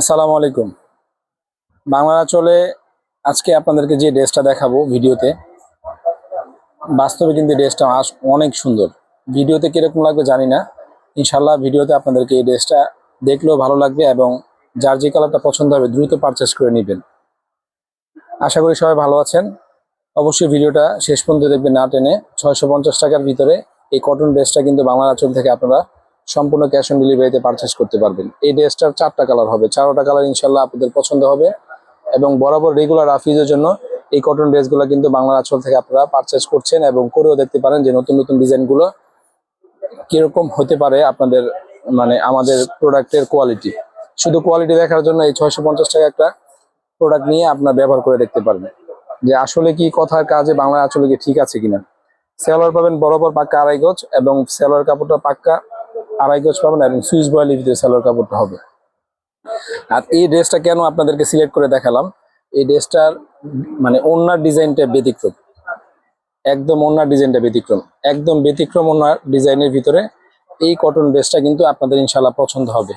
আসসালামু আলাইকুম। বাংলা চলে আজকে আপনাদেরকে যে ড্রেসটা দেখাবো ভিডিওতে, বাস্তবে কিন্তু ড্রেসটা অনেক সুন্দর। ভিডিওতে কিরকম লাগবে জানি না, ইনশাল্লাহ ভিডিওতে আপনাদেরকে এই ড্রেসটা দেখলেও ভালো লাগবে এবং যার যে কালারটা পছন্দ হবে দ্রুত পারচেস করে নেবেন। আশা করি সবাই ভালো আছেন। অবশ্যই ভিডিওটা শেষ পর্যন্ত দেখবেন না টেনে। 650 টাকার ভিতরে এই কটন ড্রেসটা কিন্তু বাংলা আঁচল থেকে আপনারা সম্পূর্ণ ক্যাশ অন ডেলিভারিতে পারচেস করতে পারবেন। এই ড্রেসটার 4টা কালার হবে, 4টা কালার ইনশাল্লাহ আপনাদের পছন্দ হবে এবং বরাবর রেগুলার রাফিজের জন্য এই কটন ড্রেসগুলো কিন্তু বাংলা আঁচল থেকে আপনারা পারচেস করছেন এবং করেও দেখতে পারেন যে নতুন নতুন ডিজাইনগুলো কিরকম হতে পারে আপনাদের, মানে আমাদের প্রোডাক্টের কোয়ালিটি। শুধু কোয়ালিটি দেখার জন্য এই 650 টাকা একটা প্রোডাক্ট নিয়ে আপনার ব্যবহার করে দেখতে পারবেন যে আসলে কি কথার কাজে বাংলা আঁচলে কি ঠিক আছে কিনা। সেলোয়ার পাবেন বরাবর পাক্কা 2.5 গজ এবং সেলোয়ার কাপড়টা পাক্কা 2.5 গজ পাবেন এবং সুইচ বয়েলের ভিতরে সেলোয়ার কাপড়টা হবে। আর এই ড্রেসটা কেন আপনাদেরকে সিলেক্ট করে দেখালাম, এই ড্রেসটার মানে ওড়নার ডিজাইনটা ব্যতিক্রম, একদম ওড়নার ডিজাইনটা ব্যতিক্রম, একদম ব্যতিক্রম ওড়নার ডিজাইনের ভিতরে এই কটন ড্রেসটা কিন্তু আপনাদের ইনশাল্লাহ পছন্দ হবে।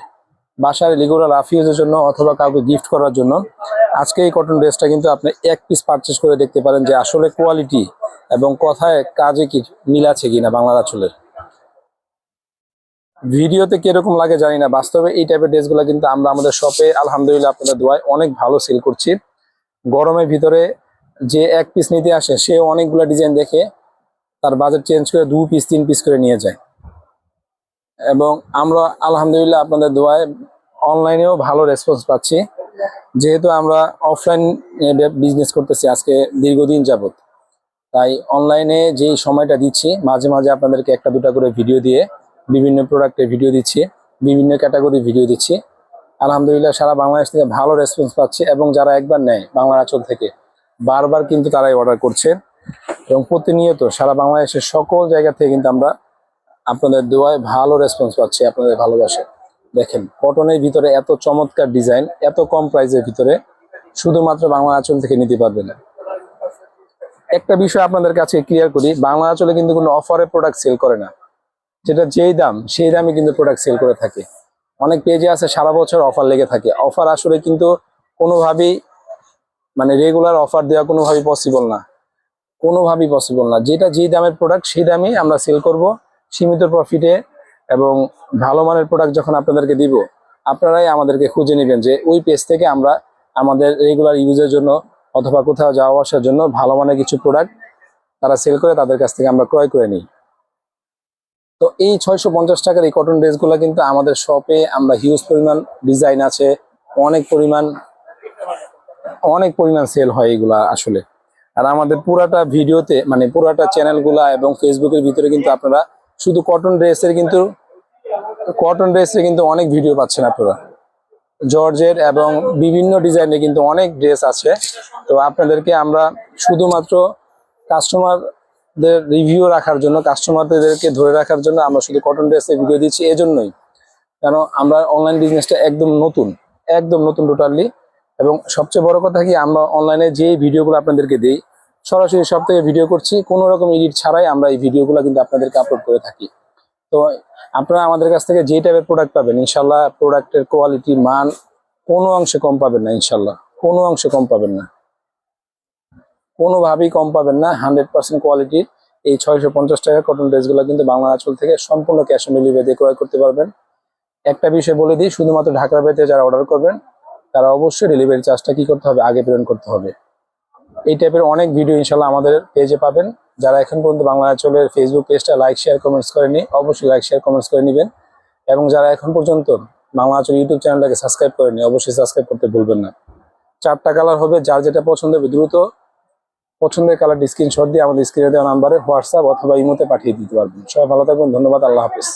বাসার রেগুলার রাফিউজের জন্য অথবা কাউকে গিফট করার জন্য আজকে এই কটন ড্রেসটা কিন্তু আপনি এক পিস পারচেস করে দেখতে পারেন যে আসলে কোয়ালিটি এবং কথায় কাজে কি মিল আছে কিনা বাংলা আঁচলের। ভিডিওতে কিরকম লাগে জানি না, বাস্তবে এই টাইপের ড্রেসগুলো কিন্তু আমরা আমাদের শপে আলহামদুলিল্লাহ আপনাদের দোয়ায় অনেক ভালো সেল করছি। গরমের ভিতরে যে এক পিস নিতে আসে সে অনেকগুলো ডিজাইন দেখে তার বাজেট চেঞ্জ করে 2 পিস 3 পিস করে নিয়ে যায় এবং আমরা আলহামদুলিল্লাহ আপনাদের দোয়ায় অনলাইনেও ভালো রেসপন্স পাচ্ছি। যেহেতু আমরা অফলাইন বিজনেস করতেছি আজকে দীর্ঘদিন যাবত, তাই অনলাইনে যেই সময়টা দিচ্ছি মাঝে মাঝে আপনাদেরকে একটা দুটা করে ভিডিও দিয়ে বিভিন্ন প্রোডাক্টের ভিডিও দিচ্ছি, বিভিন্ন ক্যাটাগরি ভিডিও দিচ্ছি। আলহামদুলিল্লাহ সারা বাংলাদেশ থেকে ভালো রেসপন্স পাচ্ছে এবং যারা একবার নেয় বাংলা আঁচল থেকে বারবার কিন্তু তারাই অর্ডার করছে এবং প্রতিনিয়ত সারা বাংলাদেশের সকল জায়গা থেকে কিন্তু আমরা আপনাদের দোয়ায় ভালো রেসপন্স পাচ্ছি, আপনাদের ভালোবাসে। দেখেন কটনের ভিতরে এত চমৎকার ডিজাইন এত কম প্রাইসের ভিতরে শুধুমাত্র বাংলা আঁচল থেকে নিতে পারবেন। একটা বিষয় আপনাদের কাছে ক্লিয়ার করি, বাংলা আঁচলে কিন্তু কোনো অফারে প্রোডাক্ট সেল করে না, যেটা যেই দাম সেই দামে কিন্তু প্রোডাক্ট সেল করে থাকে। অনেক পেজে আছে সারা বছর অফার লেগে থাকে, অফার আসলে কিন্তু কোনোভাবেই মানে রেগুলার অফার দেওয়া কোনোভাবেই পসিবল না, কোনোভাবেই পসিবল না। যেটা যেই দামের প্রোডাক্ট সেই দামই আমরা সেল করব সীমিত প্রফিটে এবং ভালো মানের প্রোডাক্ট যখন আপনাদেরকে দিব আপনারাই আমাদেরকে খুঁজে নেবেন যে ওই পেজ থেকে আমরা আমাদের রেগুলার ইউজের জন্য অথবা কোথাও যাওয়া আসার জন্য ভালো মানের কিছু প্রোডাক্ট তারা সেল করে তাদের কাছ থেকে আমরা ক্রয় করে নিই। তো এই 650 টাকার এই কটন ড্রেসগুলো কিন্তু আমাদের শপে আমরা হিউজ পরিমাণ ডিজাইন আছে, অনেক পরিমাণ সেল হয় এগুলা আসলে। আর আমাদের পুরাটা ভিডিওতে মানে পুরাটা চ্যানেলগুলা এবং ফেসবুকের ভিতরে কিন্তু আপনারা শুধু কটন ড্রেসের কিন্তু অনেক ভিডিও পাচ্ছেন আপনারা। জর্জের এবং বিভিন্ন ডিজাইনের কিন্তু অনেক ড্রেস আছে। তো আপনাদেরকে আমরা শুধুমাত্র কাস্টমারদের রিভিউ রাখার জন্য, কাস্টমারদেরকে ধরে রাখার জন্য আমরা শুধু কটন ড্রেসের ভিডিও দিচ্ছি এজন্যই, কারণ আমরা অনলাইন বিজনেসটা একদম নতুন টোটালি। এবং সবচেয়ে বড় কথা কি, আমরা অনলাইনে যে ভিডিওগুলো আপনাদেরকে দিই সরাসরি সব থেকে ভিডিও করছি, কোনো রকম এডিট ছাড়াই আমরা এই ভিডিওগুলো কিন্তু আপনাদেরকে আপলোড করে থাকি। তো আপনারা আমাদের কাছ থেকে যে টাইপের প্রোডাক্ট পাবেন ইনশাল্লাহ প্রোডাক্টের কোয়ালিটি মান কোনো অংশে কম পাবেন না, ইনশাল্লাহ কোনো অংশে কম পাবেন না, কোনোভাবেই কম পাবেন না। 100% কোয়ালিটির এই 650 টাকার কটন ড্রেসগুলো কিন্তু বাংলা আঁচল থেকে সম্পূর্ণ ক্যাশ অন ডেলিভারি ক্রয় করতে পারবেন। একটা বিষয় বলে দিই, শুধুমাত্র ঢাকার বাইরে যারা অর্ডার করবেন তারা অবশ্যই ডেলিভারি চার্জটা কি করতে হবে, আগে প্রেরণ করতে হবে। এই টাইপের অনেক ভিডিও ইনশাল্লাহ আমাদের পেজে পাবেন। যারা এখন পর্যন্ত বাংলা আঁচলের ফেসবুক পেজটা লাইক শেয়ার কমেন্টস করেনি অবশ্যই লাইক শেয়ার কমেন্টস করে নেবেন এবং যারা এখন পর্যন্ত বাংলা আঁচল ইউটিউব চ্যানেলটাকে সাবস্ক্রাইব করেনি অবশ্যই সাবস্ক্রাইব করতে ভুলবেন না। 4টা কালার হবে, যার যেটা পছন্দ হবে দ্রুত পছন্দের কালারটি স্ক্রিনশট দিয়ে আমাদের স্ক্রিনে দেওয়া নাম্বারে হোয়াটসঅ্যাপ অথবা ইমোতে পাঠিয়ে দিতে পারবেন। সবাই ভালো থাকবেন, ধন্যবাদ, আল্লাহ হাফেজ।